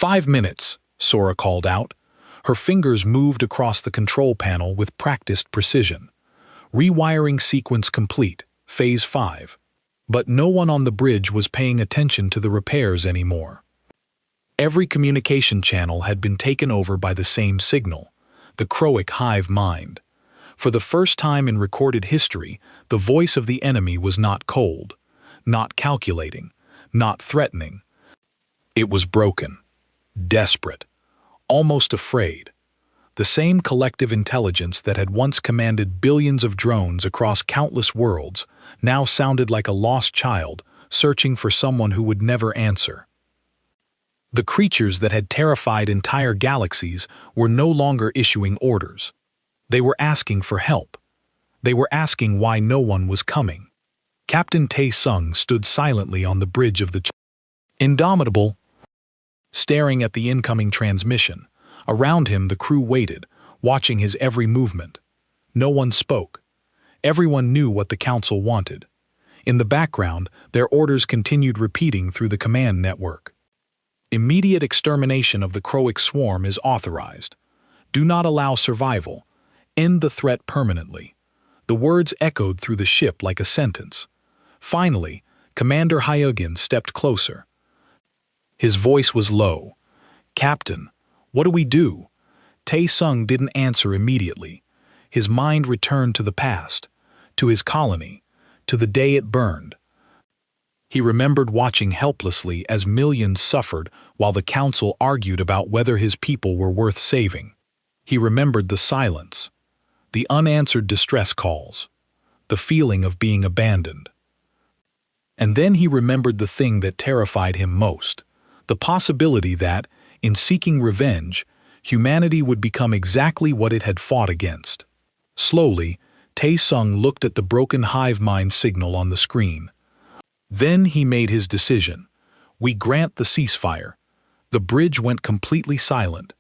5 minutes, Sora called out. Her fingers moved across the control panel with practiced precision. Rewiring sequence complete, Phase 5. But no one on the bridge was paying attention to the repairs anymore. Every communication channel had been taken over by the same signal, the Croic hive mind. For the first time in recorded history, the voice of the enemy was not cold, not calculating, not threatening. It was broken, desperate, almost afraid. The same collective intelligence that had once commanded billions of drones across countless worlds now sounded like a lost child searching for someone who would never answer. The creatures that had terrified entire galaxies were no longer issuing orders. They were asking for help. They were asking why no one was coming. Captain Tae-sung stood silently on the bridge of the Indomitable, staring at the incoming transmission. Around him the crew waited, watching his every movement. No one spoke. Everyone knew what the council wanted. In the background, their orders continued repeating through the command network. Immediate extermination of the Croic swarm is authorized. Do not allow survival. End the threat permanently. The words echoed through the ship like a sentence. Finally, Commander Hyugin stepped closer. His voice was low. "Captain, what do we do?" Tae-sung didn't answer immediately. His mind returned to the past, to his colony, to the day it burned. He remembered watching helplessly as millions suffered while the council argued about whether his people were worth saving. He remembered the silence, the unanswered distress calls, the feeling of being abandoned. And then he remembered the thing that terrified him most, the possibility that, in seeking revenge, humanity would become exactly what it had fought against. Slowly, Tae-sung looked at the broken hive mind signal on the screen. Then he made his decision. We grant the ceasefire. The bridge went completely silent.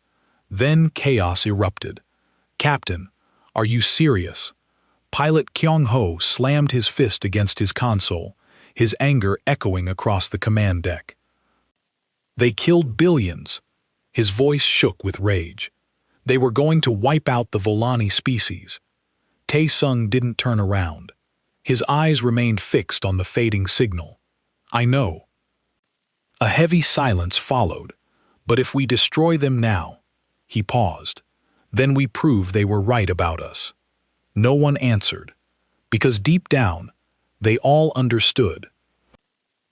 Then chaos erupted. "Captain, are you serious?" Pilot Kyung-ho slammed his fist against his console, his anger echoing across the command deck. They killed billions. His voice shook with rage. They were going to wipe out the Volani species. Tae-sung didn't turn around. His eyes remained fixed on the fading signal. "I know." A heavy silence followed. "But if we destroy them now," he paused, "then we prove they were right about us." No one answered, because deep down, they all understood.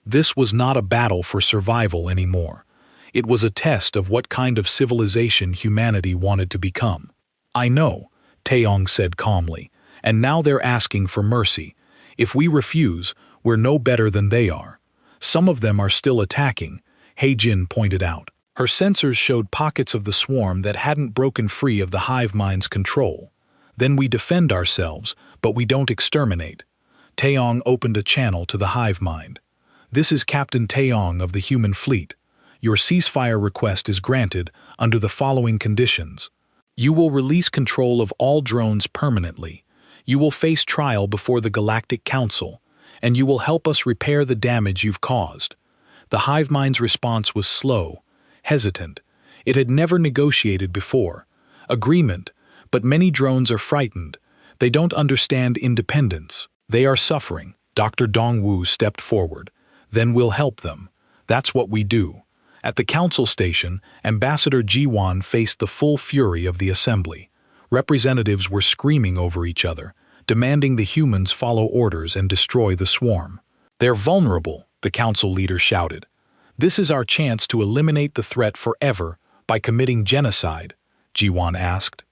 This was not a battle for survival anymore. It was a test of what kind of civilization humanity wanted to become. "I know," Taeyong said calmly, "and now they're asking for mercy. If we refuse, we're no better than they are. Some of them are still attacking," Heijin pointed out. Her sensors showed pockets of the swarm that hadn't broken free of the hive mind's control. "Then we defend ourselves, but we don't exterminate." Taeyong opened a channel to the hive mind. "This is Captain Taeyong of the human fleet. Your ceasefire request is granted under the following conditions. You will release control of all drones permanently. You will face trial before the Galactic Council, and you will help us repair the damage you've caused." The hive mind's response was slow, hesitant. It had never negotiated before. Agreement, but many drones are frightened. They don't understand independence. They are suffering. Dr. Dongwu stepped forward. "Then we'll help them. That's what we do." At the council station, Ambassador Jiwan faced the full fury of the assembly. Representatives were screaming over each other, demanding the humans follow orders and destroy the swarm. "They're vulnerable," the council leader shouted. "This is our chance to eliminate the threat forever by committing genocide," Jiwan asked.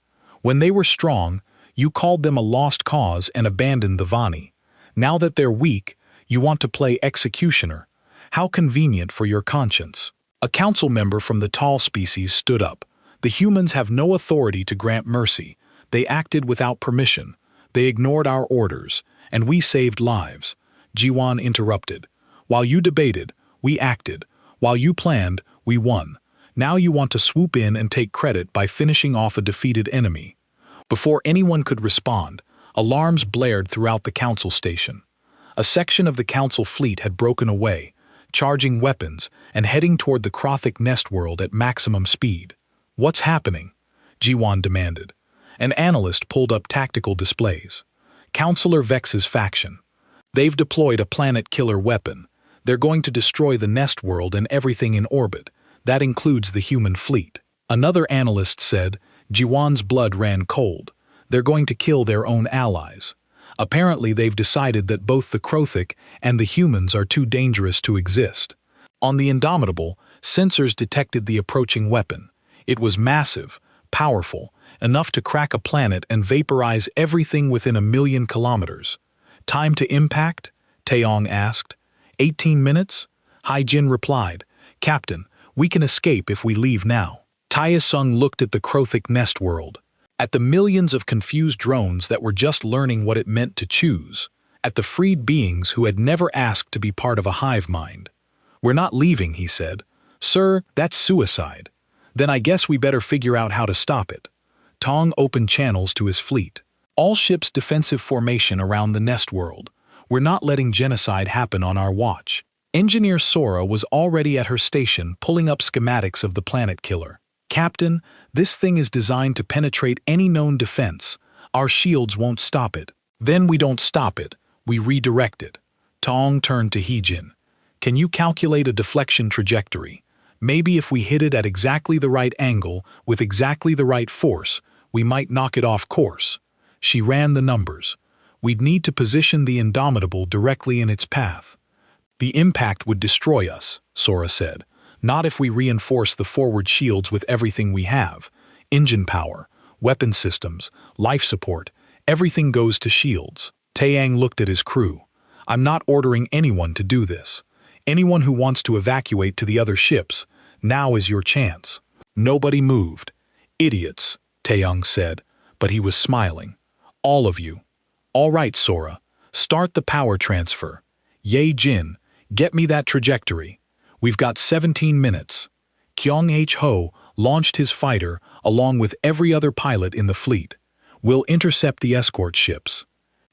"When they were strong, you called them a lost cause and abandoned the Vani. Now that they're weak, you want to play executioner. How convenient for your conscience." A council member from the tall species stood up. "The humans have no authority to grant mercy. They acted without permission. They ignored our orders, and we saved lives." Jiwan interrupted. "While you debated, we acted. While you planned, we won. Now you want to swoop in and take credit by finishing off a defeated enemy." Before anyone could respond, alarms blared throughout the council station. A section of the council fleet had broken away. charging weapons, and heading toward the Krothic nest world at maximum speed. "What's happening?" Jiwan demanded. An analyst pulled up tactical displays. "Counselor Vex's faction. They've deployed a planet-killer weapon. They're going to destroy the nest world and everything in orbit. That includes the human fleet." Another analyst said. Jiwan's blood ran cold. "They're going to kill their own allies. Apparently they've decided that both the Krothic and the humans are too dangerous to exist." On the Indomitable, sensors detected the approaching weapon. It was massive, powerful, enough to crack a planet and vaporize everything within 1,000,000 kilometers. "Time to impact?" Taeyong asked. 18 minutes? Hai-Jin replied. "Captain, we can escape if we leave now." Taeyasung looked at the Krothic nest world, at the millions of confused drones that were just learning what it meant to choose, at the freed beings who had never asked to be part of a hive mind. "We're not leaving," he said. "Sir, that's suicide. Then I guess we better figure out how to stop it." Tong opened channels to his fleet. "All ships defensive formation around the nest world. We're not letting genocide happen on our watch." Engineer Sora was already at her station pulling up schematics of the planet killer. "Captain, this thing is designed to penetrate any known defense. Our shields won't stop it." "Then we don't stop it, we redirect it." Tong turned to Heejin. "Can you calculate a deflection trajectory? Maybe if we hit it at exactly the right angle, with exactly the right force, we might knock it off course." She ran the numbers. "We'd need to position the Indomitable directly in its path." "The impact would destroy us," Sora said. "Not if we reinforce the forward shields with everything we have. Engine power, weapon systems, life support, everything goes to shields." Taeyang looked at his crew. "I'm not ordering anyone to do this. Anyone who wants to evacuate to the other ships, now is your chance." Nobody moved. "Idiots," Taeyang said, but he was smiling. "All of you." "All right, Sora. Start the power transfer. Ye Jin, get me that trajectory. We've got 17 minutes." Kyung H. Ho launched his fighter along with every other pilot in the fleet. "We'll intercept the escort ships.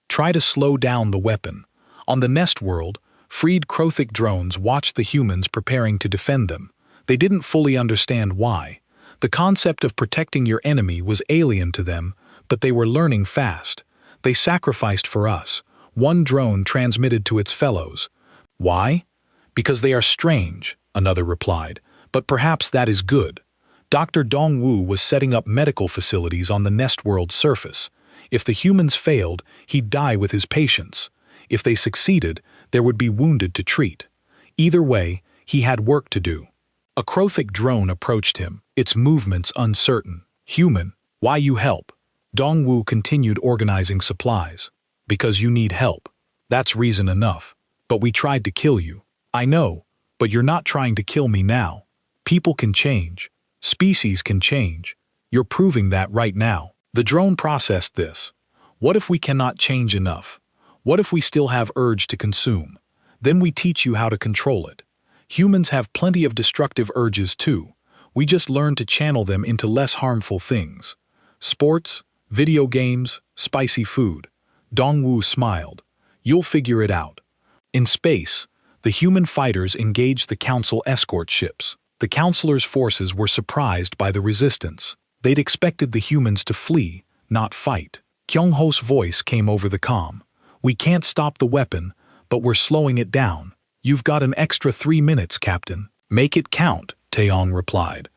Try to slow down the weapon." On the nest world, freed Krothic drones watched the humans preparing to defend them. They didn't fully understand why. The concept of protecting your enemy was alien to them, but they were learning fast. "They sacrificed for us," one drone transmitted to its fellows. "Why?" "Because they are strange," another replied, "but perhaps that is good." Dr. Dongwu was setting up medical facilities on the nest world's surface. If the humans failed, he'd die with his patients. If they succeeded, there would be wounded to treat. Either way, he had work to do. A Krothic drone approached him, its movements uncertain. "Human, why you help?" Dongwu continued organizing supplies. "Because you need help. That's reason enough. But we tried to kill you." "I know, but you're not trying to kill me now. People can change. Species can change. You're proving that right now." The drone processed this. "What if we cannot change enough? What if we still have urge to consume? Then we teach you how to control it. Humans have plenty of destructive urges too. We just learn to channel them into less harmful things. Sports, video games, spicy food." Dongwu smiled. "You'll figure it out." In space, the human fighters engaged the Council escort ships. The Councilor's forces were surprised by the resistance. They'd expected the humans to flee, not fight. Kyung-ho's voice came over the comm. "We can't stop the weapon, but we're slowing it down. You've got an extra 3 minutes, Captain." "Make it count," Taeyong replied.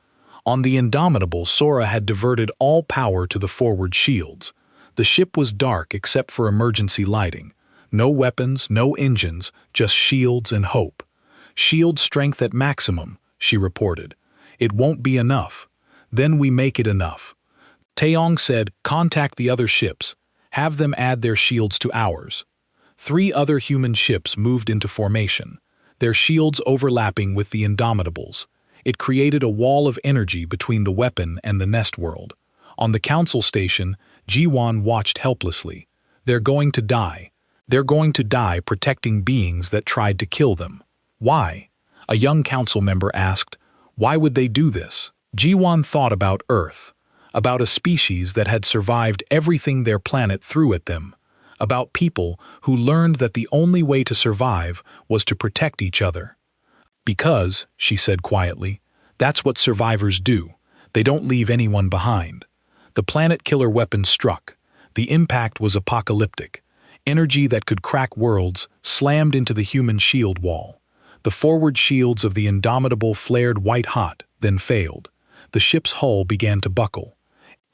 On the Indomitable, Sora had diverted all power to the forward shields. The ship was dark except for emergency lighting. No weapons, no engines, just shields and hope. "Shield strength at maximum," she reported. "It won't be enough. Then we make it enough." Taeyong said, "Contact the other ships. Have them add their shields to ours." 3 other human ships moved into formation, their shields overlapping with the Indomitables. It created a wall of energy between the weapon and the nest world. On the council station, Jiwan watched helplessly. "They're going to die. They're going to die protecting beings that tried to kill them." "Why?" a young council member asked. "Why would they do this?" Jiwan thought about Earth, about a species that had survived everything their planet threw at them, about people who learned that the only way to survive was to protect each other. Because, she said quietly, that's what survivors do. They don't leave anyone behind. The planet-killer weapon struck. The impact was apocalyptic. Energy that could crack worlds slammed into the human shield wall. The forward shields of the Indomitable flared white-hot, then failed. The ship's hull began to buckle.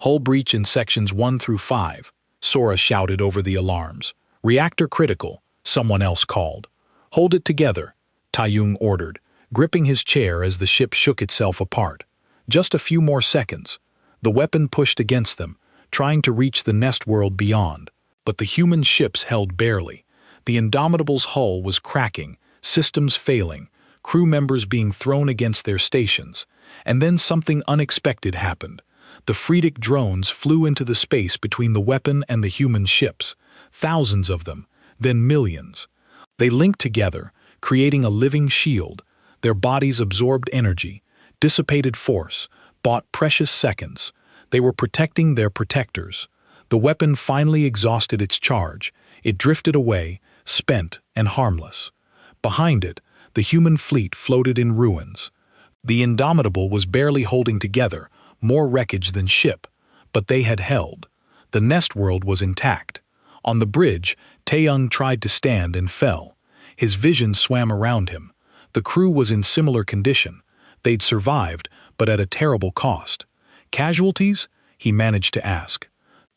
Hull breach in sections 1 through 5, Sora shouted over the alarms. Reactor critical, someone else called. Hold it together, Taeyong ordered, gripping his chair as the ship shook itself apart. Just a few more seconds. The weapon pushed against them, trying to reach the nest world beyond. But the human ships held barely. The Indomitable's hull was cracking, systems failing, crew members being thrown against their stations. And then something unexpected happened. The Fredic drones flew into the space between the weapon and the human ships. Thousands of them, then millions. They linked together, creating a living shield. Their bodies absorbed energy, dissipated force, bought precious seconds. They were protecting their protectors. The weapon finally exhausted its charge. It drifted away, spent and harmless. Behind it, the human fleet floated in ruins. The Indomitable was barely holding together, more wreckage than ship, but they had held. The nest world was intact. On the bridge, Taeyong tried to stand and fell. His vision swam around him. The crew was in similar condition. They'd survived, but at a terrible cost. Casualties? He managed to ask.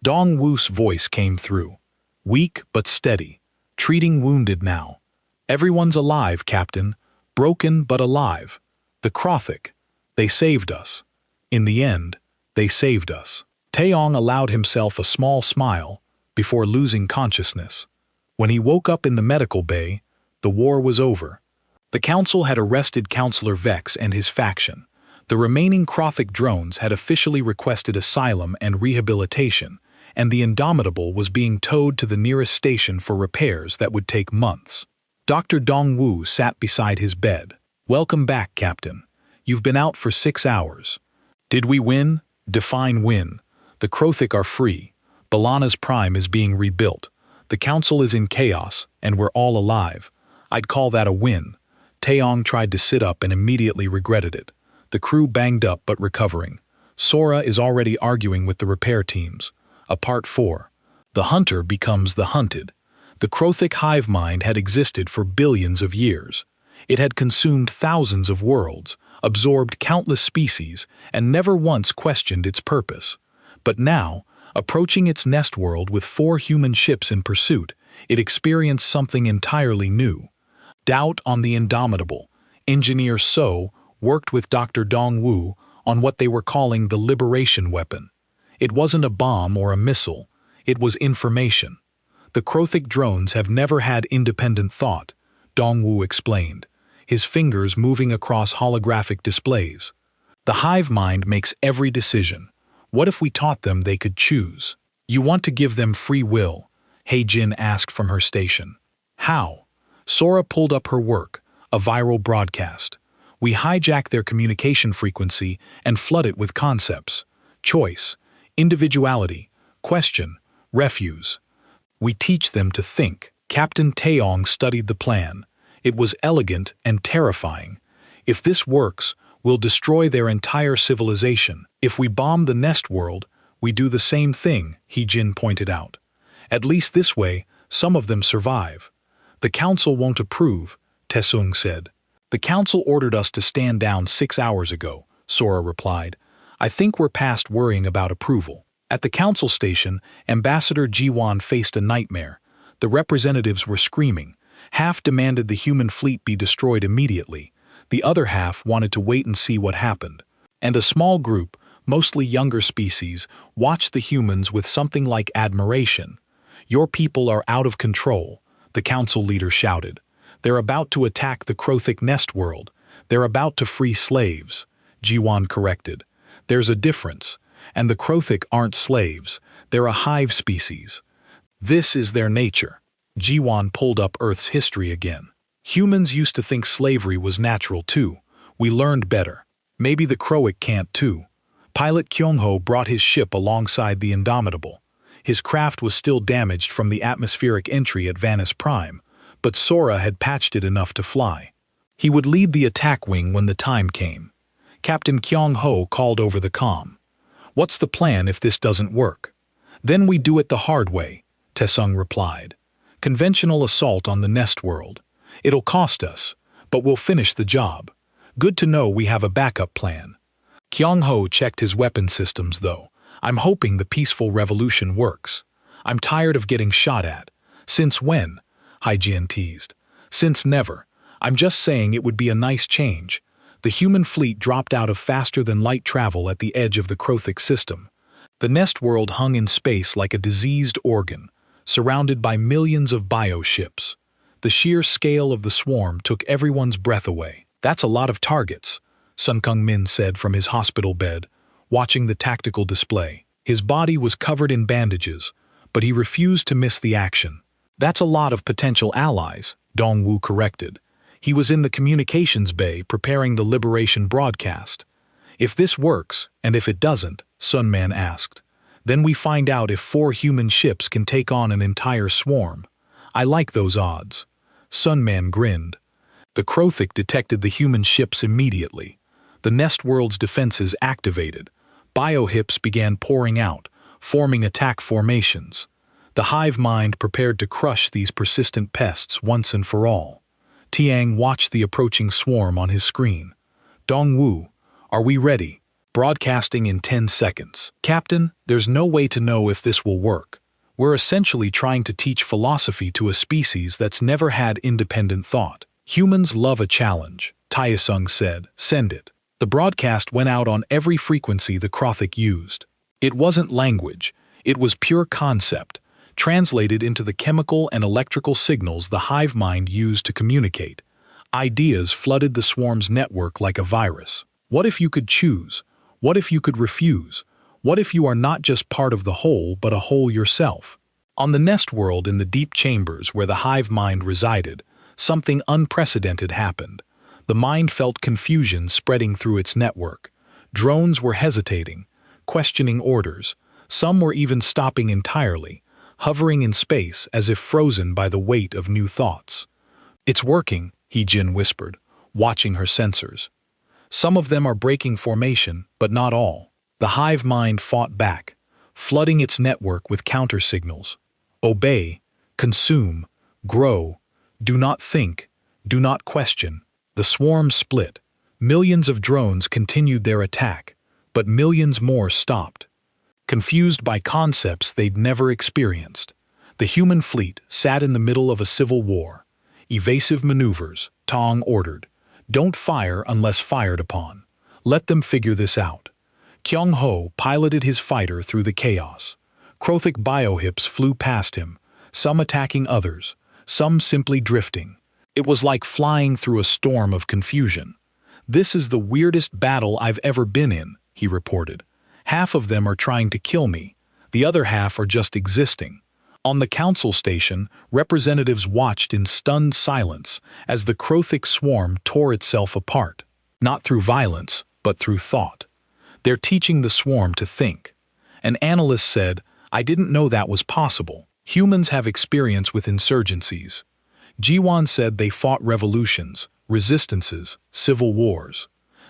Dong Wu's voice came through. Weak but steady. Treating wounded now. Everyone's alive, Captain. Broken but alive. The Krothic. They saved us. In the end, they saved us. Taeyong allowed himself a small smile before losing consciousness. When he woke up in the medical bay, the war was over. The Council had arrested Counselor Vex and his faction. The remaining Krothic drones had officially requested asylum and rehabilitation, and the Indomitable was being towed to the nearest station for repairs that would take months. Dr. Dong Wu sat beside his bed. Welcome back, Captain. You've been out for 6 hours. Did we win? Define win. The Krothic are free. B'Elanna's Prime is being rebuilt. The Council is in chaos, and we're all alive. I'd call that a win. Taeyong tried to sit up and immediately regretted it. The crew banged up but recovering. Sora is already arguing with the repair teams. A Part 4. The hunter becomes the hunted. The Krothic hive mind had existed for billions of years. It had consumed thousands of worlds, absorbed countless species, and never once questioned its purpose. But now, approaching its nest world with 4 human ships in pursuit, it experienced something entirely new. Doubt on the Indomitable. Engineer So worked with Dr. Dong Wu on what they were calling the liberation weapon. It wasn't a bomb or a missile. It was information. The Krothic drones have never had independent thought, Dong Wu explained, his fingers moving across holographic displays. The hive mind makes every decision. What if we taught them they could choose? You want to give them free will? Hei Jin asked from her station. How? Sora pulled up her work, a viral broadcast. We hijack their communication frequency and flood it with concepts. Choice, individuality, question, refuse. We teach them to think. Captain Taeyong studied the plan. It was elegant and terrifying. If this works, we'll destroy their entire civilization. If we bomb the nest world, we do the same thing, Hei Jin pointed out. At least this way, some of them survive. The Council won't approve, Taesung said. The Council ordered us to stand down 6 hours ago, Sora replied. I think we're past worrying about approval. At the Council station, Ambassador Jiwan faced a nightmare. The representatives were screaming. Half demanded the human fleet be destroyed immediately. The other half wanted to wait and see what happened. And a small group, mostly younger species, watched the humans with something like admiration. Your people are out of control, the Council leader shouted. They're about to attack the Krothic nest world. They're about to free slaves, Jiwan corrected. There's a difference. And the Krothic aren't slaves. They're a hive species. This is their nature. Jiwan pulled up Earth's history again. Humans used to think slavery was natural too. We learned better. Maybe the Krothic can't too. Pilot Kyungho brought his ship alongside the Indomitable. His craft was still damaged from the atmospheric entry at Vanus Prime, but Sora had patched it enough to fly. He would lead the attack wing when the time came. Captain Kyung-ho called over the comm. "What's the plan if this doesn't work?" "Then we do it the hard way," Taesung replied. "Conventional assault on the nest world. It'll cost us, but we'll finish the job. Good to know we have a backup plan." Kyung-ho checked his weapon systems though. "I'm hoping the peaceful revolution works. I'm tired of getting shot at." "Since when?" Hygiene teased. "Since never. I'm just saying it would be a nice change." The human fleet dropped out of faster-than-light travel at the edge of the Krothic system. The nest world hung in space like a diseased organ, surrounded by millions of bioships. The sheer scale of the swarm took everyone's breath away. "That's a lot of targets," Sun Kung-min said from his hospital bed, watching the tactical display. His body was covered in bandages, but he refused to miss the action. "That's a lot of potential allies," Dong-woo corrected. He was in the communications bay preparing the liberation broadcast. "If this works, and if it doesn't," Sun Man asked, "then we find out if 4 human ships can take on an entire swarm. I like those odds." Sun Man grinned. The Krothic detected the human ships immediately. The nest world's defenses activated. Biohips began pouring out, forming attack formations. The hive mind prepared to crush these persistent pests once and for all. Tiang watched the approaching swarm on his screen. "Dong-woo, are we ready?" "Broadcasting in 10 seconds. Captain, there's no way to know if this will work. We're essentially trying to teach philosophy to a species that's never had independent thought. Humans love a challenge," Taesung said. "Send it." The broadcast went out on every frequency the Krothic used. It wasn't language, it was pure concept, translated into the chemical and electrical signals the hive mind used to communicate. Ideas flooded the swarm's network like a virus. What if you could choose? What if you could refuse? What if you are not just part of the whole but a whole yourself? On the nest world in the deep chambers where the hive mind resided, something unprecedented happened. The mind felt confusion spreading through its network. Drones were hesitating, questioning orders. Some were even stopping entirely, hovering in space as if frozen by the weight of new thoughts. "It's working," Hee-jin whispered, watching her sensors. "Some of them are breaking formation, but not all." The hive mind fought back, flooding its network with counter-signals. "Obey, consume, grow, do not think, do not question." The swarm split. Millions of drones continued their attack, but millions more stopped. Confused by concepts they'd never experienced, the human fleet sat in the middle of a civil war. "Evasive maneuvers," Tong ordered. "Don't fire unless fired upon. Let them figure this out." Kyung-ho piloted his fighter through the chaos. Krothic biohips flew past him, some attacking others, some simply drifting. It was like flying through a storm of confusion. "This is the weirdest battle I've ever been in," he reported. "Half of them are trying to kill me, the other half are just existing." On the council station, representatives watched in stunned silence as the Krothic swarm tore itself apart. Not through violence, but through thought. "They're teaching the swarm to think." An analyst said, "I didn't know that was possible. Humans have experience with insurgencies." Jiwon said they fought revolutions, resistances, civil wars.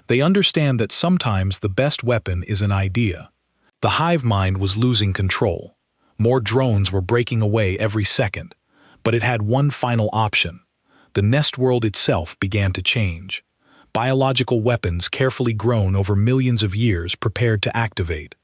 They understand that sometimes the best weapon is an idea. The hive mind was losing control. More drones were breaking away every second, but it had one final option. The nest world itself began to change. Biological weapons carefully grown over millions of years prepared to activate.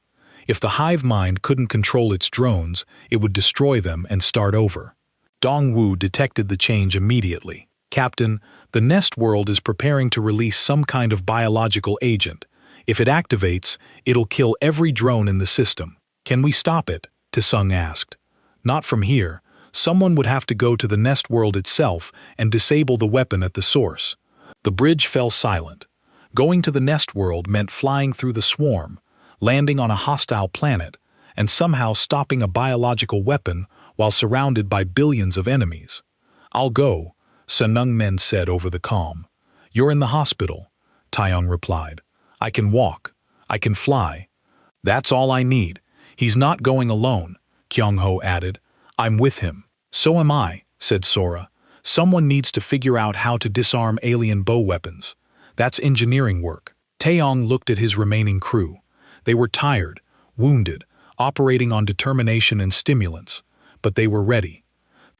If the hive mind couldn't control its drones, it would destroy them and start over. Dong-woo detected the change immediately. "Captain, the nest world is preparing to release some kind of biological agent. If it activates, it'll kill every drone in the system. Can we stop it?" Taesung asked. "Not from here. Someone would have to go to the nest world itself and disable the weapon at the source." The bridge fell silent. Going to the nest world meant flying through the swarm, landing on a hostile planet, and somehow stopping a biological weapon while surrounded by billions of enemies. "I'll go," Sunung-men said over the comm. "You're in the hospital," Taeyong replied. "I can walk. I can fly." "That's all I need. He's not going alone," Kyung-ho added. "I'm with him." "So am I," said Sora. Someone needs to figure out how to disarm alien bow weapons. That's engineering work. Taeyong looked at his remaining crew. They were tired, wounded, operating on determination and stimulants, but they were ready.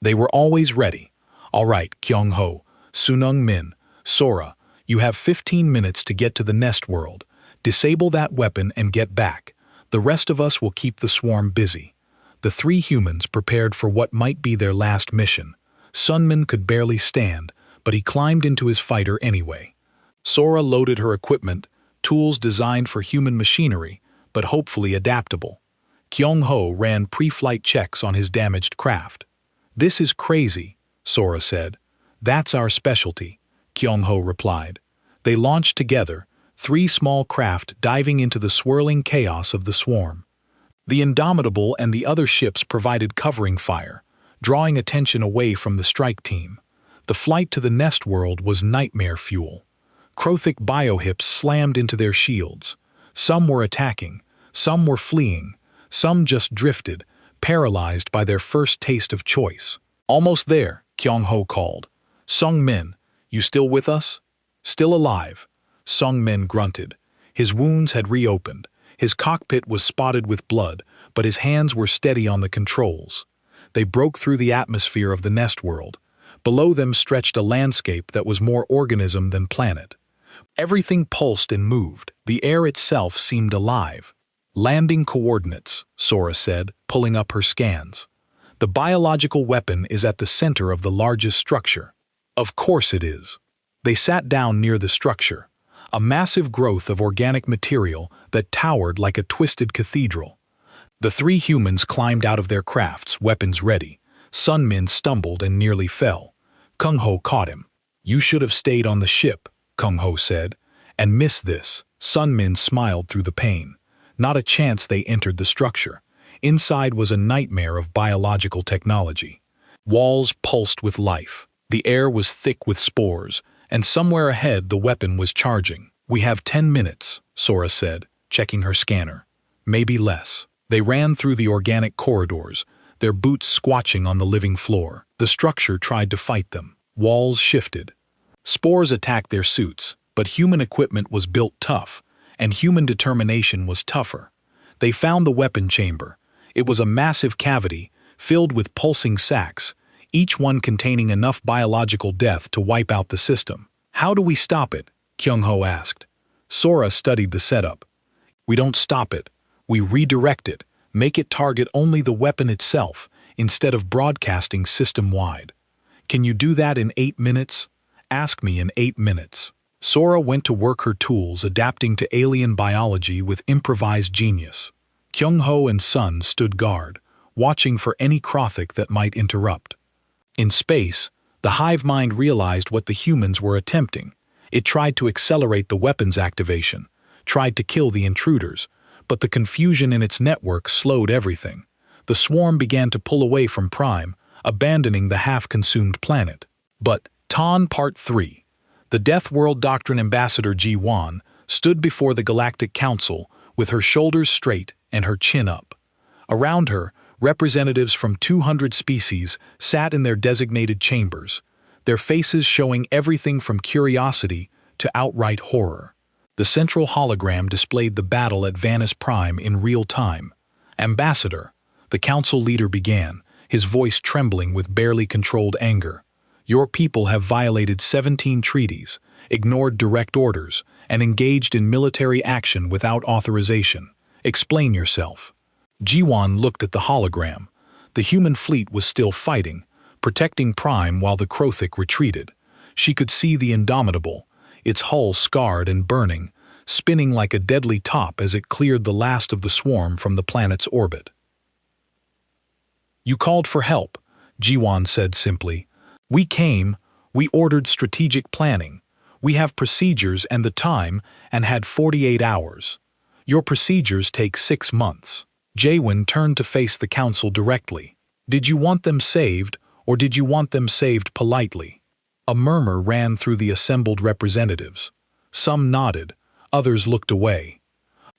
They were always ready. All right, Kyung-ho, Sunung Min, Sora, you have 15 minutes to get to the nest world. Disable that weapon and get back. The rest of us will keep the swarm busy. The three humans prepared for what might be their last mission. Sunmin could barely stand, but he climbed into his fighter anyway. Sora loaded her equipment, tools designed for human machinery, but hopefully adaptable. Kyung-ho ran pre-flight checks on his damaged craft. "This is crazy," Sora said. "That's our specialty," Kyung-ho replied. They launched together, three small craft diving into the swirling chaos of the swarm. The Indomitable and the other ships provided covering fire, drawing attention away from the strike team. The flight to the nest world was nightmare fuel. Krothic biohips slammed into their shields. Some were attacking, some were fleeing, some just drifted, paralyzed by their first taste of choice. "Almost there," Kyung-ho called. "Sung Min, you still with us?" "Still alive," Sung Min grunted. His wounds had reopened. His cockpit was spotted with blood, but his hands were steady on the controls. They broke through the atmosphere of the nest world. Below them stretched a landscape that was more organism than planet. Everything pulsed and moved. The air itself seemed alive. "Landing coordinates," Sora said, pulling up her scans. "The biological weapon is at the center of the largest structure." "Of course it is." They sat down near the structure, a massive growth of organic material that towered like a twisted cathedral. The three humans climbed out of their crafts, weapons ready. Sunmin stumbled and nearly fell. Kung-ho caught him. "You should have stayed on the ship," Kung-ho said, "and missed this." Sunmin smiled through the pain. Not a chance they entered the structure. Inside was a nightmare of biological technology. Walls pulsed with life. The air was thick with spores, and somewhere ahead the weapon was charging. "We have 10 minutes, Sora said, checking her scanner. "Maybe less." They ran through the organic corridors, their boots squatching on the living floor. The structure tried to fight them. Walls shifted. Spores attacked their suits, but human equipment was built tough, and human determination was tougher. They found the weapon chamber. It was a massive cavity, filled with pulsing sacs, each one containing enough biological death to wipe out the system. "How do we stop it?" Kyung-ho asked. Sora studied the setup. "We don't stop it. We redirect it, make it target only the weapon itself, instead of broadcasting system-wide." "Can you do that in 8 minutes?" "Ask me in 8 minutes." Sora went to work her tools, adapting to alien biology with improvised genius. Kyung-ho and Sun stood guard, watching for any Krothic that might interrupt. In space, the hive mind realized what the humans were attempting. It tried to accelerate the weapons activation, tried to kill the intruders, but the confusion in its network slowed everything. The swarm began to pull away from Prime, abandoning the half-consumed planet. But Tan Part 3. The Death World Doctrine Ambassador Ji-Wan stood before the Galactic Council with her shoulders straight and her chin up. Around her, representatives from 200 species sat in their designated chambers, their faces showing everything from curiosity to outright horror. The central hologram displayed the battle at Vanus Prime in real time. "Ambassador," the council leader began, his voice trembling with barely controlled anger. "Your people have violated 17 treaties, ignored direct orders, and engaged in military action without authorization. Explain yourself." Ji-Wan looked at the hologram. The human fleet was still fighting, protecting Prime while the Krothic retreated. She could see the Indomitable, its hull scarred and burning, spinning like a deadly top as it cleared the last of the swarm from the planet's orbit. "You called for help," Ji-Wan said simply. "We came, we ordered strategic planning. We have procedures and the time, and had 48 hours. Your procedures take 6 months. Jaewon turned to face the council directly. "Did you want them saved, or did you want them saved politely?" A murmur ran through the assembled representatives. Some nodded, others looked away.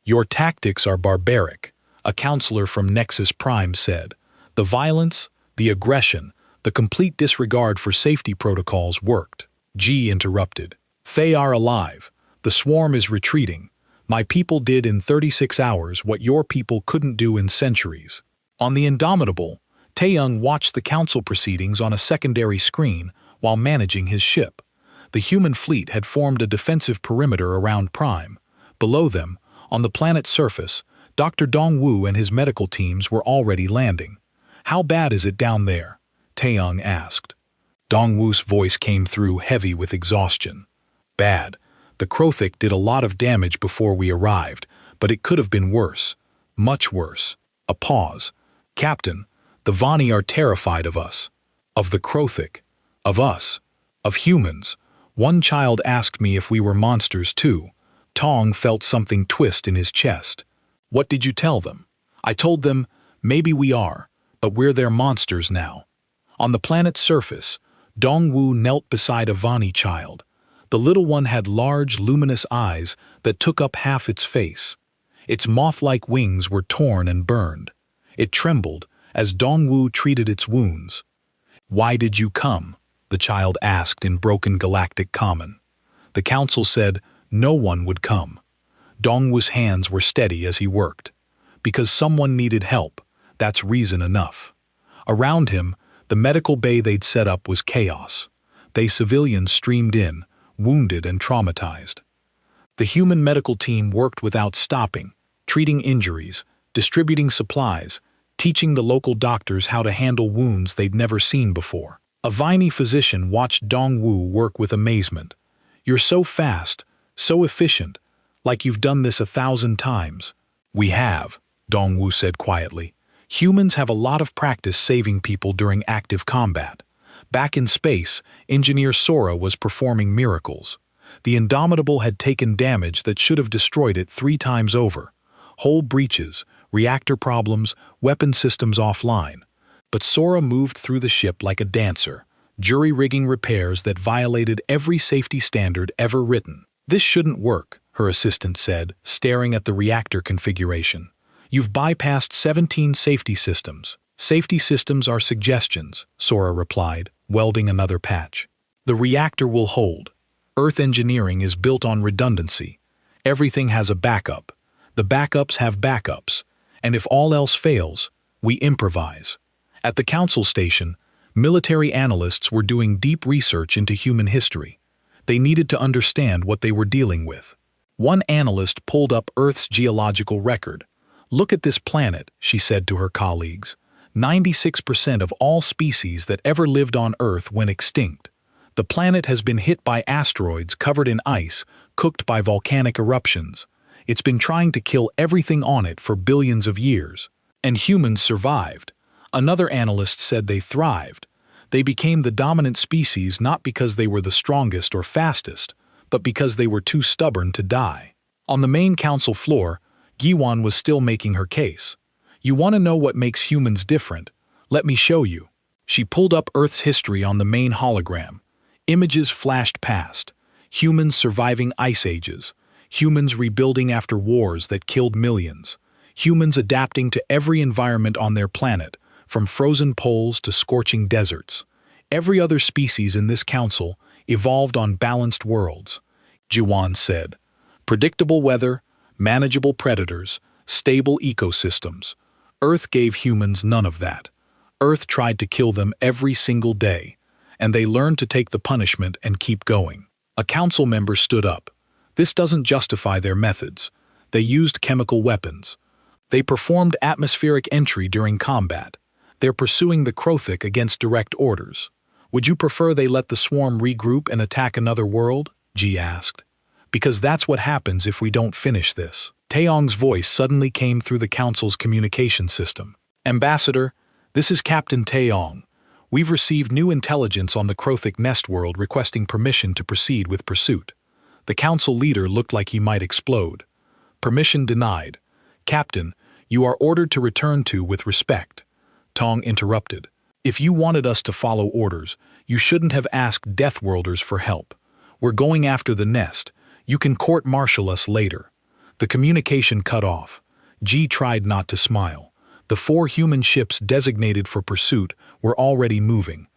"Your tactics are barbaric," a counselor from Nexus Prime said. "The violence, the aggression, The complete disregard for safety protocols worked. G interrupted. They are alive. The swarm is retreating. My people did in 36 hours what your people couldn't do in centuries. On the Indomitable, Taeyong watched the council proceedings on a secondary screen while managing his ship. The human fleet had formed a defensive perimeter around Prime. Below them, on the planet's surface, Dr. Dongwu and his medical teams were already landing. How bad is it down there? Taeyong asked. Dongwu's voice came through heavy with exhaustion. Bad. The Krothic did a lot of damage before we arrived, but it could have been worse. Much worse. A pause. Captain, the Vani are terrified of us. Of the Krothic. Of us. Of humans. One child asked me if we were monsters too. Tong felt something twist in his chest. What did you tell them? I told them, maybe we are, but we're their monsters now. On the planet's surface, Dongwu knelt beside a Vani child. The little one had large, luminous eyes that took up half its face. Its moth-like wings were torn and burned. It trembled as Dongwu treated its wounds. Why did you come? The child asked in broken galactic common. The council said no one would come. Dongwu's hands were steady as he worked. Because someone needed help, that's reason enough. Around him, the medical bay they'd set up was chaos. Civilians streamed in, wounded and traumatized. The human medical team worked without stopping, treating injuries, distributing supplies, teaching the local doctors how to handle wounds they'd never seen before. A Vani physician watched Dongwu work with amazement. You're so fast, so efficient, like you've done this 1,000 times. We have, Dongwu said quietly. Humans have a lot of practice saving people during active combat. Back in space, Engineer Sora was performing miracles. The Indomitable had taken damage that should have destroyed it 3 times over. Hull breaches, reactor problems, weapon systems offline. But Sora moved through the ship like a dancer, jury-rigging repairs that violated every safety standard ever written. This shouldn't work, her assistant said, staring at the reactor configuration. You've bypassed 17 safety systems. Safety systems are suggestions, Sora replied, welding another patch. The reactor will hold. Earth engineering is built on redundancy. Everything has a backup. The backups have backups. And if all else fails, we improvise. At the council station, military analysts were doing deep research into human history. They needed to understand what they were dealing with. One analyst pulled up Earth's geological record. Look at this planet, she said to her colleagues. 96% of all species that ever lived on Earth went extinct. The planet has been hit by asteroids covered in ice, cooked by volcanic eruptions. It's been trying to kill everything on it for billions of years. And humans survived. Another analyst said they thrived. They became the dominant species not because they were the strongest or fastest, but because they were too stubborn to die. On the main council floor, Giwan was still making her case. You want to know what makes humans different? Let me show you. She pulled up Earth's history on the main hologram. Images flashed past. Humans surviving ice ages. Humans rebuilding after wars that killed millions. Humans adapting to every environment on their planet, from frozen poles to scorching deserts. Every other species in this council evolved on balanced worlds, Jiwan said. Predictable weather, manageable predators, stable ecosystems. Earth gave humans none of that. Earth tried to kill them every single day, and they learned to take the punishment and keep going. A council member stood up. This doesn't justify their methods. They used chemical weapons. They performed atmospheric entry during combat. They're pursuing the Krothic against direct orders. Would you prefer they let the swarm regroup and attack another world? Ji asked. Because that's what happens if we don't finish this. Taeyong's voice suddenly came through the council's communication system. Ambassador, this is Captain Taeyong. We've received new intelligence on the Krothic nest world requesting permission to proceed with pursuit. The council leader looked like he might explode. Permission denied. Captain, you are ordered to return to with respect. Tong interrupted. If you wanted us to follow orders, you shouldn't have asked Deathworlders for help. We're going after the nest. You can court-martial us later. The communication cut off. Ji tried not to smile. The 4 human ships designated for pursuit were already moving.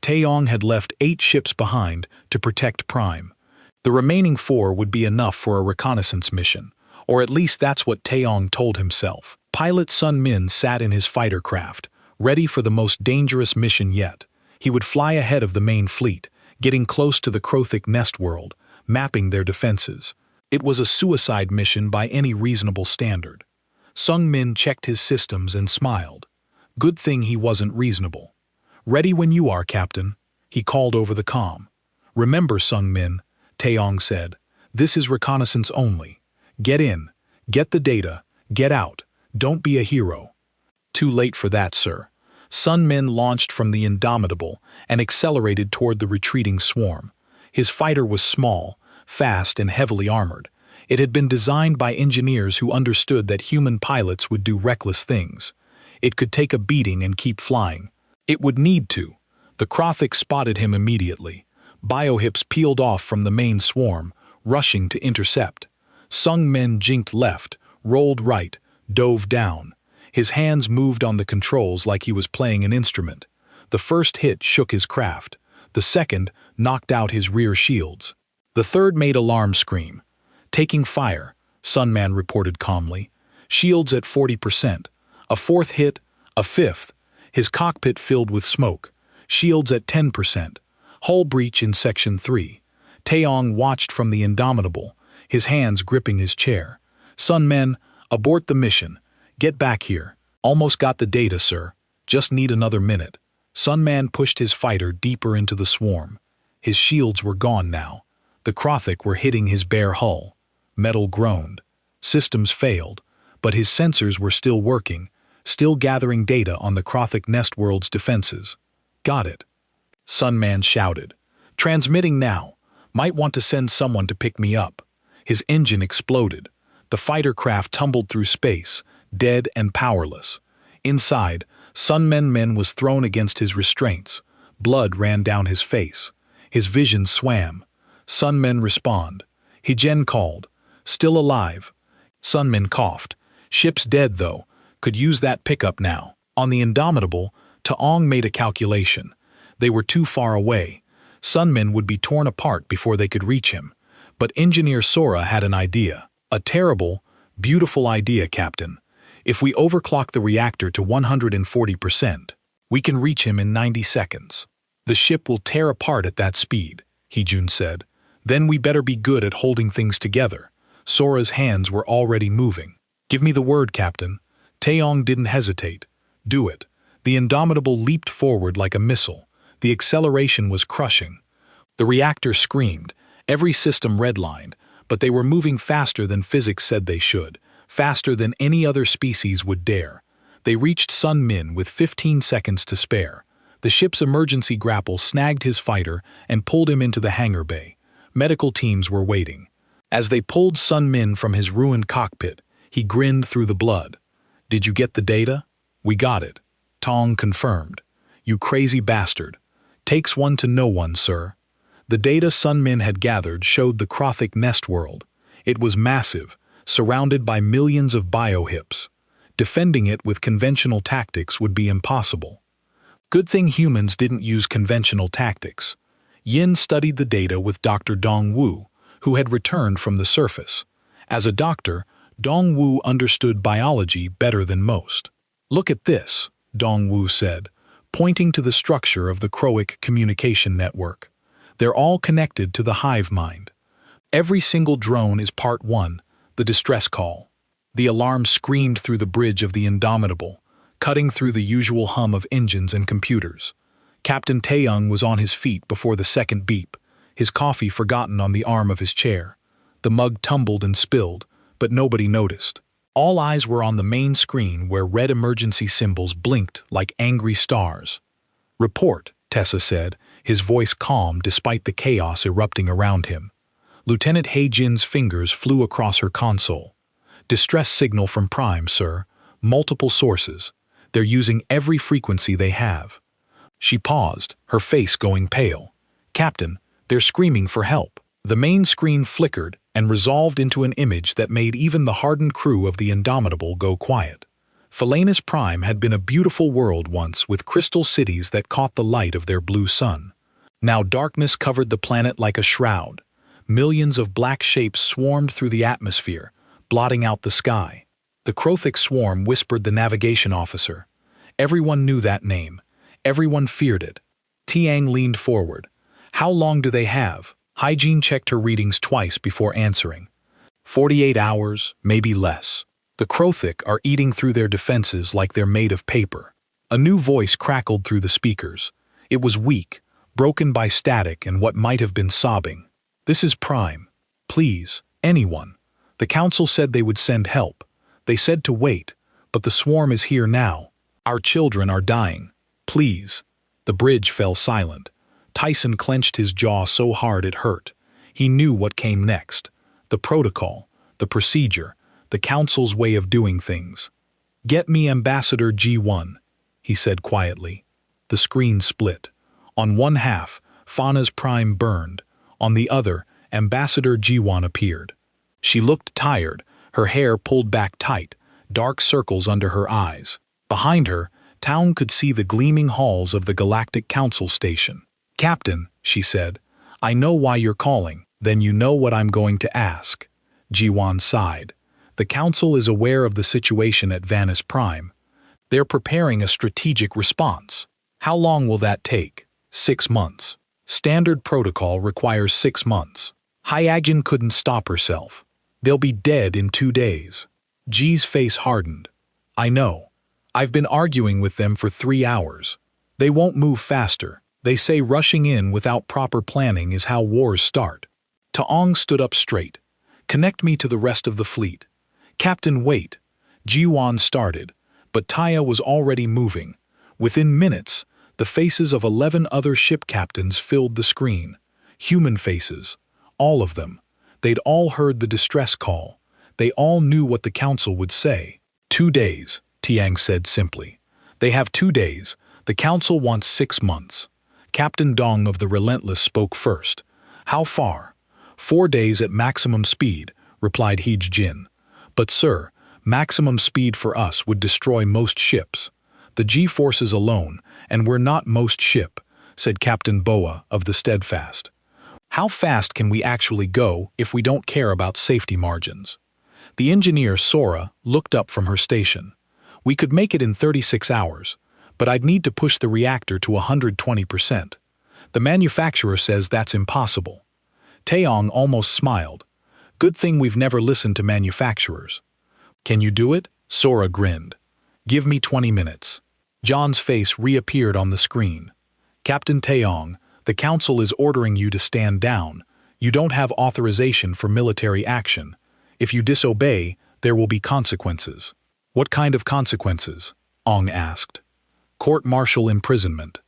Taeyong had left 8 ships behind to protect Prime. The remaining 4 would be enough for a reconnaissance mission, or at least that's what Taeyong told himself. Pilot Sun Min sat in his fighter craft, ready for the most dangerous mission yet. He would fly ahead of the main fleet, getting close to the Krothic nest world, mapping their defenses. It was a suicide mission by any reasonable standard. Sung Min checked his systems and smiled. Good thing he wasn't reasonable. "Ready when you are, Captain," he called over the comm. "Remember, Sung Min," Taeyong said, "this is reconnaissance only. Get in, get the data, get out, don't be a hero." "Too late for that, sir." Sun Min launched from the Indomitable and accelerated toward the retreating swarm. His fighter was small, fast, and heavily armored. It had been designed by engineers who understood that human pilots would do reckless things. It could take a beating and keep flying. It would need to. The Krothic spotted him immediately. Biohips peeled off from the main swarm, rushing to intercept. Sung Min jinked left, rolled right, dove down. His hands moved on the controls like he was playing an instrument. The first hit shook his craft. The second knocked out his rear shields. The third made alarm scream. "Taking fire," Sunman reported calmly. "Shields at 40%. A fourth hit, a fifth. His cockpit filled with smoke. Shields at 10%. Hull breach in Section 3. Taeyong watched from the Indomitable, his hands gripping his chair. "Sun Men, abort the mission. Get back here. Almost got the data, sir. Just need another minute." Sunman pushed his fighter deeper into the swarm. His shields were gone now. The Krothic were hitting his bare hull. Metal groaned. Systems failed, but his sensors were still working, still gathering data on the Krothic nest world's defenses. "Got it," Sunman shouted. "Transmitting now. Might want to send someone to pick me up." His engine exploded. The fighter craft tumbled through space, dead and powerless. Inside, Sunman Min was thrown against his restraints. Blood ran down his face. His vision swam. Sunmen respond. Hijen called. "Still alive." Sunmin coughed. "Ship's dead, though. Could use that pickup now." On the Indomitable, Taong made a calculation. They were too far away. Sunmin would be torn apart before they could reach him. But Engineer Sora had an idea. "A terrible, beautiful idea, Captain. If we overclock the reactor to 140%, we can reach him in 90 seconds. The ship will tear apart at that speed," Hijun said. "Then we better be good at holding things together." Sora's hands were already moving. "Give me the word, Captain." Taeyong didn't hesitate. "Do it." The Indomitable leaped forward like a missile. The acceleration was crushing. The reactor screamed. Every system redlined, but they were moving faster than physics said they should, faster than any other species would dare. They reached Sun Min with 15 seconds to spare. The ship's emergency grapple snagged his fighter and pulled him into the hangar bay. Medical teams were waiting. As they pulled Sun Min from his ruined cockpit, he grinned through the blood. "Did you get the data?" "We got it," Tong confirmed. "You crazy bastard. Takes one to know one, sir." The data Sun Min had gathered showed the Krothic nest world. It was massive, surrounded by millions of biohips. Defending it with conventional tactics would be impossible. Good thing humans didn't use conventional tactics. Yin studied the data with Dr. Dong Wu, who had returned from the surface. As a doctor, Dong Wu understood biology better than most. "Look at this," Dong Wu said, pointing to the structure of the Croic communication network. "They're all connected to the hive mind. Every single drone is part 1, the distress call." The alarm screamed through the bridge of the Indomitable, cutting through the usual hum of engines and computers. Captain Taeyong was on his feet before the second beep, his coffee forgotten on the arm of his chair. The mug tumbled and spilled, but nobody noticed. All eyes were on the main screen where red emergency symbols blinked like angry stars. "Report," Tessa said, his voice calm despite the chaos erupting around him. Lieutenant Heijin's fingers flew across her console. "Distress signal from Prime, sir. Multiple sources. They're using every frequency they have." She paused, her face going pale. "Captain, they're screaming for help." The main screen flickered and resolved into an image that made even the hardened crew of the Indomitable go quiet. Felanus Prime had been a beautiful world once with crystal cities that caught the light of their blue sun. Now darkness covered the planet like a shroud. Millions of black shapes swarmed through the atmosphere, blotting out the sky. The Krothic swarm whispered the navigation officer. Everyone knew that name. Everyone feared it. Tiang leaned forward. How long do they have? Hygiene checked her readings twice before answering. 48 hours, maybe less. The Krothic are eating through their defenses like they're made of paper. A new voice crackled through the speakers. It was weak, broken by static and what might have been sobbing. This is Prime. Please, anyone. The council said they would send help. They said to wait, but the swarm is here now. Our children are dying. Please. The bridge fell silent. Tyson clenched his jaw so hard it hurt. He knew what came next. The protocol, the procedure, the council's way of doing things. Get me Ambassador G1, he said quietly. The screen split. On one half, Fauna's Prime burned. On the other, Ambassador G1 appeared. She looked tired, her hair pulled back tight, dark circles under her eyes. Behind her, Town could see the gleaming halls of the Galactic Council station. Captain, she said, I know why you're calling. Then you know what I'm going to ask. G1 sighed. The Council is aware of the situation at Vanus Prime. They're preparing a strategic response. How long will that take? 6 months. Standard protocol requires 6 months. Hyagin couldn't stop herself. They'll be dead in 2 days. G's face hardened. I know. I've been arguing with them for 3 hours. They won't move faster. They say rushing in without proper planning is how wars start. Taong stood up straight. Connect me to the rest of the fleet. Captain, wait. Jiwan started, but Taya was already moving. Within minutes, the faces of 11 other ship captains filled the screen. Human faces. All of them. They'd all heard the distress call. They all knew what the council would say. 2 days, Tiang said simply. They have 2 days. The council wants 6 months. Captain Dong of the Relentless spoke first. How far? 4 days at maximum speed, replied Heej Jin. But sir, maximum speed for us would destroy most ships. The G-forces alone, and we're not most ship, said Captain Boa of the Steadfast. How fast can we actually go if we don't care about safety margins? The engineer Sora looked up from her station. We could make it in 36 hours, but I'd need to push the reactor to 120%. The manufacturer says that's impossible. Taeyong almost smiled. Good thing we've never listened to manufacturers. Can you do it? Sora grinned. Give me 20 minutes. John's face reappeared on the screen. Captain Taeyong, the council is ordering you to stand down. You don't have authorization for military action. If you disobey, there will be consequences. What kind of consequences? Ong asked. Court-martial imprisonment.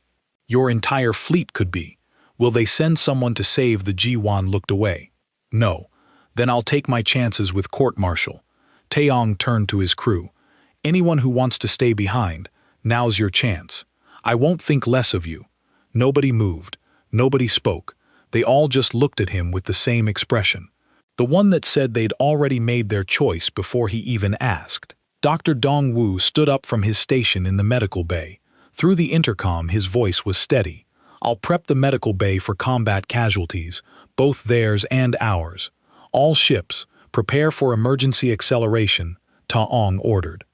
Your entire fleet could be. Will they send someone to save the G1? Looked away. No. Then I'll take my chances with court-martial. Taeyong turned to his crew. Anyone who wants to stay behind, now's your chance. I won't think less of you. Nobody moved. Nobody spoke. They all just looked at him with the same expression. The one that said they'd already made their choice before he even asked. Dr. Dong Wu stood up from his station in the medical bay. Through the intercom, his voice was steady. I'll prep the medical bay for combat casualties, both theirs and ours. All ships, prepare for emergency acceleration, Taong ordered.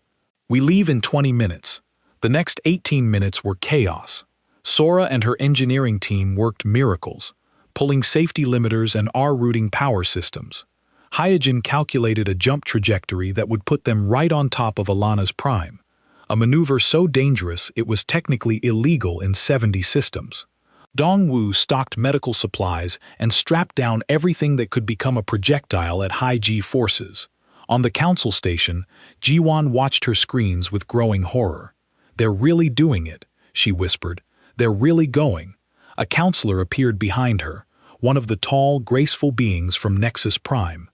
We leave in 20 minutes. The next 18 minutes were chaos. Sora and her engineering team worked miracles, pulling safety limiters and R-routing power systems. Hyojin calculated a jump trajectory that would put them right on top of Alana's Prime, a maneuver so dangerous it was technically illegal in 70 systems. Dongwu stocked medical supplies and strapped down everything that could become a projectile at high G forces. On the council station, Jiwan watched her screens with growing horror. They're really doing it, she whispered. They're really going. A counselor appeared behind her, one of the tall, graceful beings from Nexus Prime.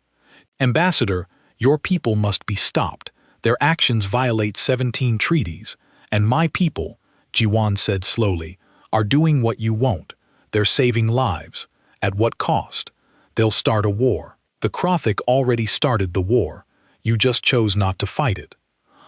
Ambassador, your people must be stopped. Their actions violate 17 treaties, and my people, Jiwan said slowly, are doing what you won't. They're saving lives. At what cost? They'll start a war. The Krothic already started the war. You just chose not to fight it.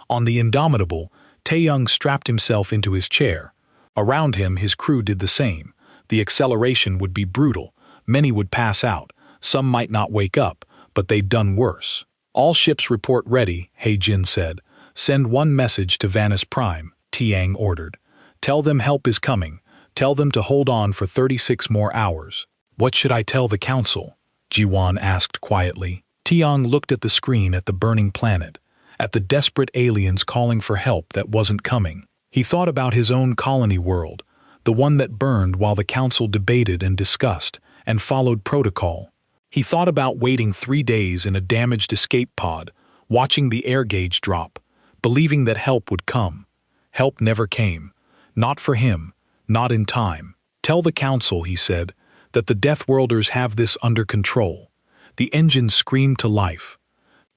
On the Indomitable, Taeyong strapped himself into his chair. Around him, his crew did the same. The acceleration would be brutal. Many would pass out. Some might not wake up, but they'd done worse. All ships report ready, He-Jin said. Send one message to Vanus Prime, Tiang ordered. Tell them help is coming. Tell them to hold on for 36 more hours. What should I tell the council? Jiwan asked quietly. Tiang looked at the screen at the burning planet, at the desperate aliens calling for help that wasn't coming. He thought about his own colony world, the one that burned while the council debated and discussed and followed protocol. He thought about waiting 3 days in a damaged escape pod, watching the air gauge drop, believing that help would come. Help never came. Not for him, not in time. Tell the council, he said, that the Deathworlders have this under control. The engine screamed to life.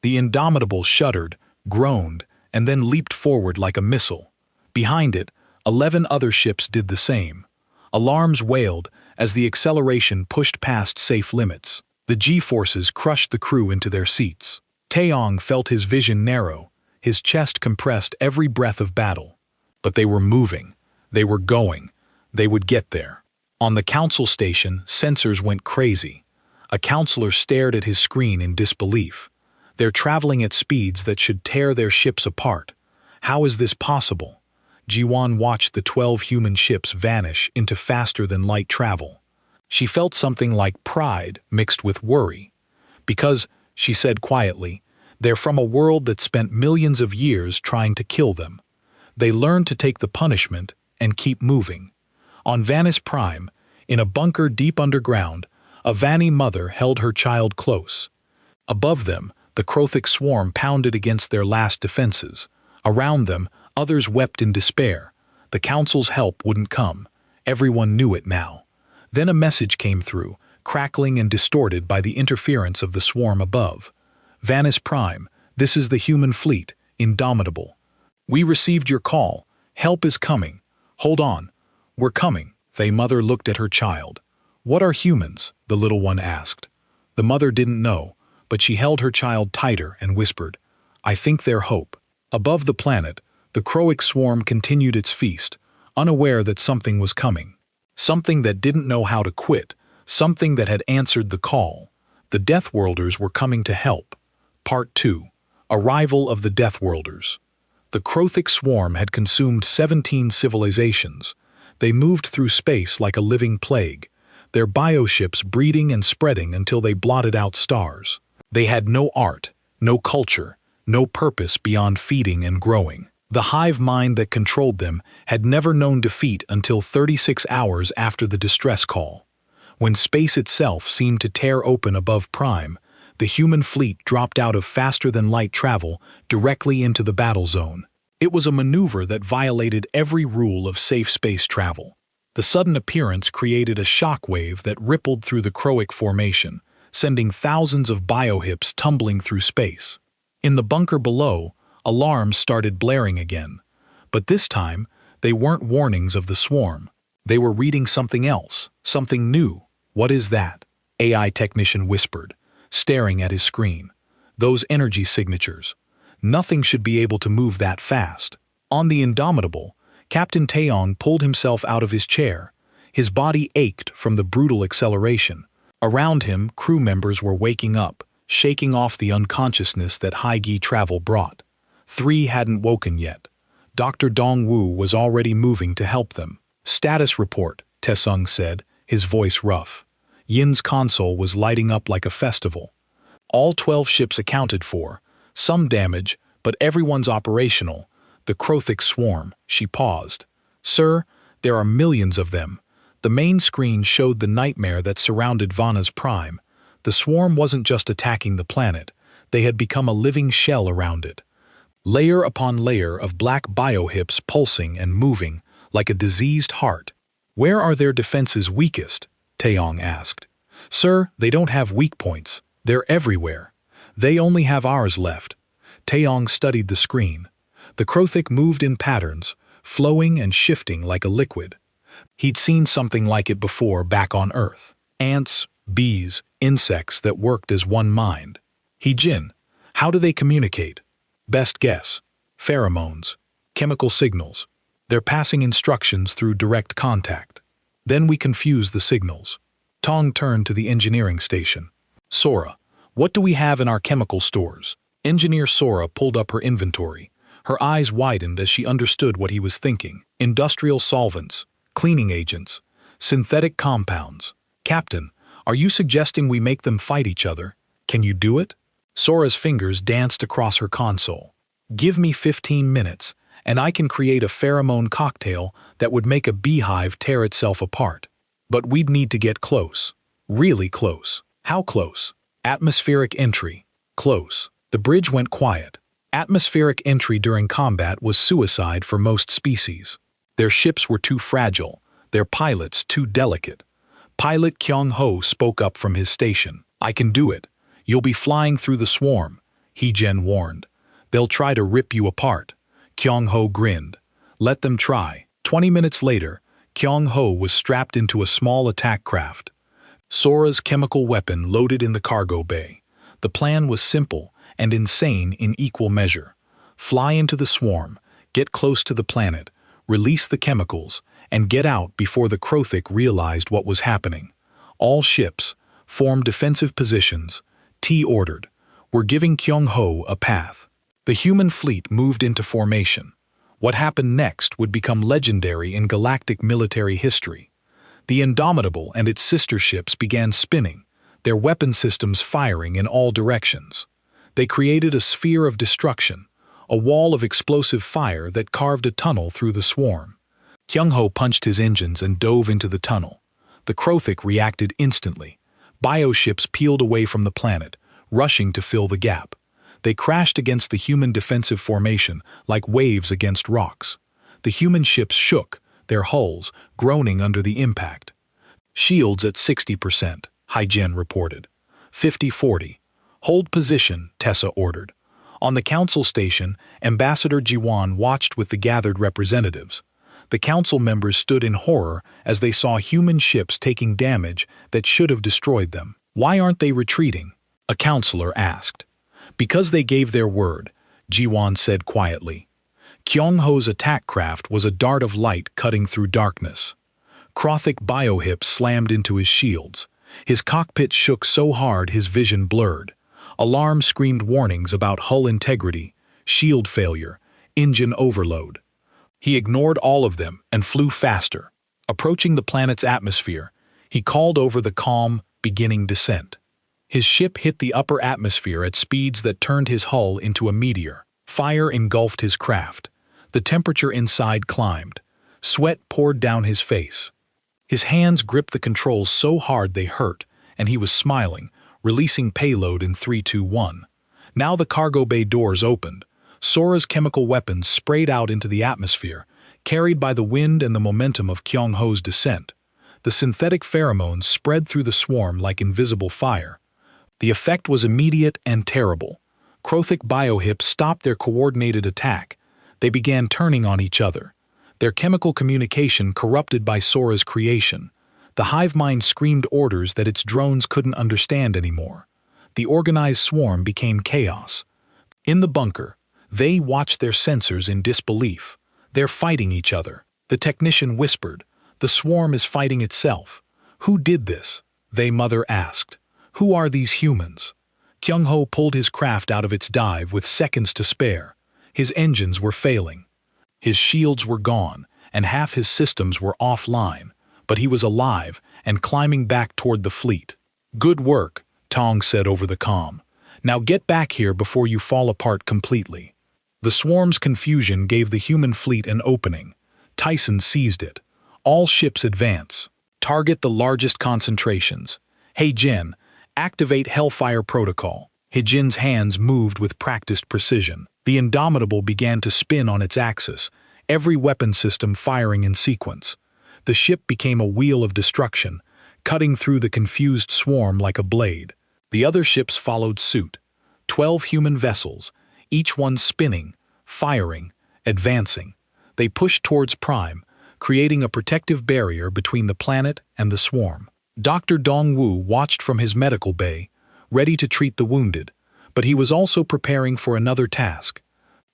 The Indomitable shuddered, groaned, and then leaped forward like a missile. Behind it, 11 other ships did the same. Alarms wailed as the acceleration pushed past safe limits. The G-forces crushed the crew into their seats. Taeyong felt his vision narrow, his chest compressed every breath of battle. But they were moving. They were going. They would get there. On the council station, sensors went crazy. A counselor stared at his screen in disbelief. They're traveling at speeds that should tear their ships apart. How is this possible? Jiwan watched the 12 human ships vanish into faster-than-light travel. She felt something like pride mixed with worry. Because, she said quietly, they're from a world that spent millions of years trying to kill them. They learned to take the punishment and keep moving. On Vanus Prime, in a bunker deep underground, a Vanni mother held her child close. Above them, the Krothic swarm pounded against their last defenses. Around them, others wept in despair. The council's help wouldn't come. Everyone knew it now. Then a message came through, crackling and distorted by the interference of the swarm above. Vanus Prime, this is the human fleet, Indomitable. We received your call. Help is coming. Hold on. We're coming. The mother looked at her child. What are humans? The little one asked. The mother didn't know, but she held her child tighter and whispered, I think they're hope. Above the planet, the Croic swarm continued its feast, unaware that something was coming. Something that didn't know how to quit, something that had answered the call. The Deathworlders were coming to help. Part 2. Arrival of the Deathworlders. The Krothic swarm had consumed 17 civilizations. They moved through space like a living plague, their bioships breeding and spreading until they blotted out stars. They had no art, no culture, no purpose beyond feeding and growing. The hive mind that controlled them had never known defeat until 36 hours after the distress call. When space itself seemed to tear open above Prime, the human fleet dropped out of faster-than-light travel directly into the battle zone. It was a maneuver that violated every rule of safe space travel. The sudden appearance created a shockwave that rippled through the Croic formation, sending thousands of biohips tumbling through space. In the bunker below, alarms started blaring again. But this time, they weren't warnings of the swarm. They were reading something else, something new. What is that? AI technician whispered, staring at his screen. Those energy signatures. Nothing should be able to move that fast. On the Indomitable, Captain Taeyong pulled himself out of his chair. His body ached from the brutal acceleration. Around him, crew members were waking up, shaking off the unconsciousness that high-gi travel brought. 3 hadn't woken yet. Dr. Dongwu was already moving to help them. Status report, Taesung said, his voice rough. Yin's console was lighting up like a festival. All 12 ships accounted for. Some damage, but everyone's operational. The Krothic swarm, she paused. Sir, there are millions of them. The main screen showed the nightmare that surrounded Vanus Prime. The swarm wasn't just attacking the planet. They had become a living shell around it. Layer upon layer of black biohips pulsing and moving like a diseased heart. Where are their defenses weakest? Taeyong asked. Sir, they don't have weak points. They're everywhere. They only have ours left. Taeyong studied the screen. The Krothic moved in patterns, flowing and shifting like a liquid. He'd seen something like it before back on Earth. Ants, bees, insects that worked as one mind. He-Jin, how do they communicate? Best guess. Pheromones. Chemical signals. They're passing instructions through direct contact. Then we confuse the signals. Tong turned to the engineering station. Sora, what do we have in our chemical stores? Engineer Sora pulled up her inventory. Her eyes widened as she understood what he was thinking. Industrial solvents, cleaning agents, synthetic compounds. Captain, are you suggesting we make them fight each other? Can you do it? Sora's fingers danced across her console. Give me 15 minutes, and I can create a pheromone cocktail that would make a beehive tear itself apart. But we'd need to get close. Really close. How close? Atmospheric entry. Close. The bridge went quiet. Atmospheric entry during combat was suicide for most species. Their ships were too fragile, their pilots too delicate. Pilot Kyung-ho spoke up from his station. I can do it. You'll be flying through the swarm, He-Jen warned. They'll try to rip you apart. Kyung-ho grinned. Let them try. 20 minutes later, Kyung-ho was strapped into a small attack craft. Sora's chemical weapon loaded in the cargo bay. The plan was simple and insane in equal measure. Fly into the swarm, get close to the planet, release the chemicals, and get out before the Krothic realized what was happening. All ships, form defensive positions, T ordered. We're giving Kyung-ho a path. The human fleet moved into formation. What happened next would become legendary in galactic military history. The Indomitable and its sister ships began spinning, their weapon systems firing in all directions. They created a sphere of destruction, a wall of explosive fire that carved a tunnel through the swarm. Kyung-ho punched his engines and dove into the tunnel. The Krothic reacted instantly. Bioships peeled away from the planet, rushing to fill the gap. They crashed against the human defensive formation like waves against rocks. The human ships shook, their hulls groaning under the impact. Shields at 60%, He-Jen reported. 50-40. Hold position, Tessa ordered. On the council station, Ambassador Jiwan watched with the gathered representatives. The council members stood in horror as they saw human ships taking damage that should have destroyed them. Why aren't they retreating? A counselor asked. Because they gave their word, Jiwan said quietly. Kyung-ho's attack craft was a dart of light cutting through darkness. Krothic biohips slammed into his shields. His cockpit shook so hard his vision blurred. Alarms screamed warnings about hull integrity, shield failure, engine overload. He ignored all of them and flew faster. Approaching the planet's atmosphere, he called over the calm, beginning descent. His ship hit the upper atmosphere at speeds that turned his hull into a meteor. Fire engulfed his craft. The temperature inside climbed. Sweat poured down his face. His hands gripped the controls so hard they hurt, and he was smiling, releasing payload in 3, 2, 1. Now the cargo bay doors opened. Sora's chemical weapons sprayed out into the atmosphere, carried by the wind and the momentum of Kyung-ho's descent. The synthetic pheromones spread through the swarm like invisible fire. The effect was immediate and terrible. Krothic biohips stopped their coordinated attack. They began turning on each other. Their chemical communication corrupted by Sora's creation. The hive mind screamed orders that its drones couldn't understand anymore. The organized swarm became chaos. In the bunker, they watched their sensors in disbelief. They're fighting each other. The technician whispered, "The swarm is fighting itself." "Who did this?" They mother asked. "Who are these humans?" Kyung-ho pulled his craft out of its dive with seconds to spare. His engines were failing. His shields were gone, and half his systems were offline, but he was alive and climbing back toward the fleet. "Good work," Tong said over the comm. "Now get back here before you fall apart completely." The swarm's confusion gave the human fleet an opening. Tyson seized it. "All ships advance. Target the largest concentrations. He-Jen, activate Hellfire Protocol." He-Jen's hands moved with practiced precision. The Indomitable began to spin on its axis, every weapon system firing in sequence. The ship became a wheel of destruction, cutting through the confused swarm like a blade. The other ships followed suit. 12 human vessels, each one spinning, firing, advancing. They pushed towards Prime, creating a protective barrier between the planet and the swarm. Dr. Dong-woo watched from his medical bay, ready to treat the wounded, but he was also preparing for another task.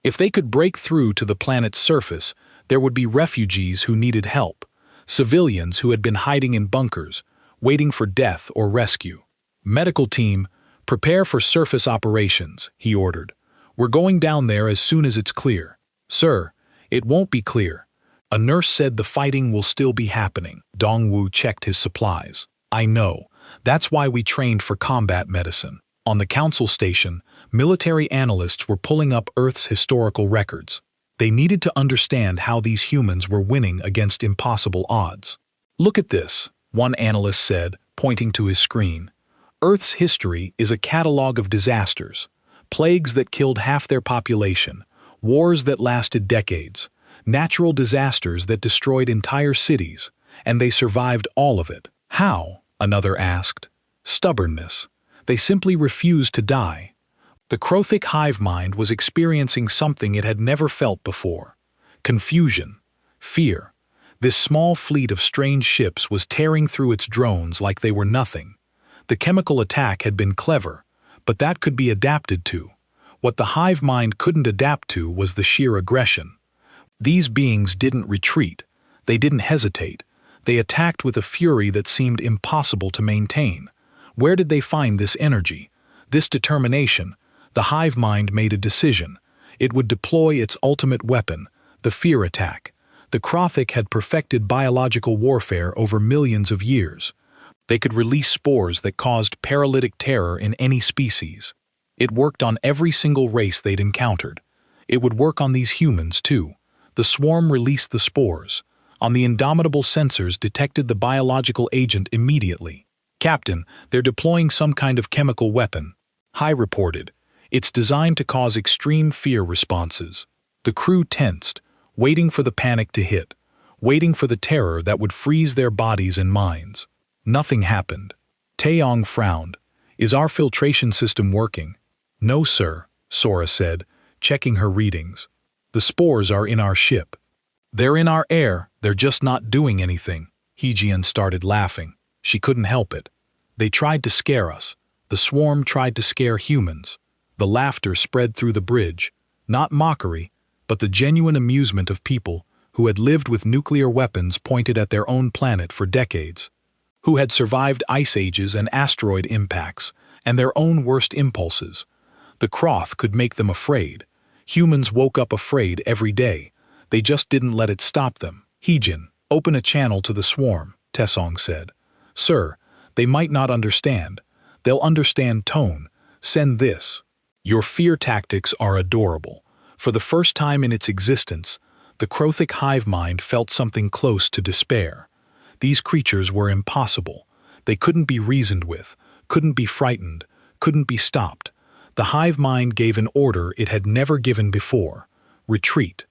If they could break through to the planet's surface, there would be refugees who needed help, civilians who had been hiding in bunkers, waiting for death or rescue. "Medical team, prepare for surface operations," he ordered. "We're going down there as soon as it's clear." "Sir, it won't be clear. A nurse said the fighting will still be happening." Dongwu checked his supplies. "I know. That's why we trained for combat medicine." On the council station, military analysts were pulling up Earth's historical records. They needed to understand how these humans were winning against impossible odds. "Look at this," one analyst said, pointing to his screen. "Earth's history is a catalog of disasters, plagues that killed half their population, wars that lasted decades, natural disasters that destroyed entire cities, and they survived all of it. How?" another asked. "Stubbornness. They simply refused to die." The Krothic hive mind was experiencing something it had never felt before. Confusion. Fear. This small fleet of strange ships was tearing through its drones like they were nothing. The chemical attack had been clever, but that could be adapted to. What the hive mind couldn't adapt to was the sheer aggression. These beings didn't retreat. They didn't hesitate. They attacked with a fury that seemed impossible to maintain. Where did they find this energy, this determination? The hive mind made a decision. It would deploy its ultimate weapon, the fear attack. The Krothic had perfected biological warfare over millions of years. They could release spores that caused paralytic terror in any species. It worked on every single race they'd encountered. It would work on these humans, too. The swarm released the spores. On the indomitable sensors detected the biological agent immediately. "Captain, they're deploying some kind of chemical weapon." Hai reported. "It's designed to cause extreme fear responses." The crew tensed, waiting for the panic to hit, waiting for the terror that would freeze their bodies and minds. Nothing happened. Taeyong frowned. "Is our filtration system working?" "No, sir," Sora said, checking her readings. "The spores are in our ship." "They're in our air, they're just not doing anything." Heejian started laughing. She couldn't help it. "They tried to scare us. The swarm tried to scare humans." The laughter spread through the bridge, not mockery, but the genuine amusement of people who had lived with nuclear weapons pointed at their own planet for decades, who had survived ice ages and asteroid impacts, and their own worst impulses. The Kroth could make them afraid. Humans woke up afraid every day. They just didn't let it stop them. "Heejin, open a channel to the swarm," Tesong said. "Sir, they might not understand. They'll understand tone. Send this." Your fear tactics are adorable. For the first time in its existence, the Krothic hive mind felt something close to despair. These creatures were impossible. They couldn't be reasoned with, couldn't be frightened, couldn't be stopped. The hive mind gave an order it had never given before. Retreat.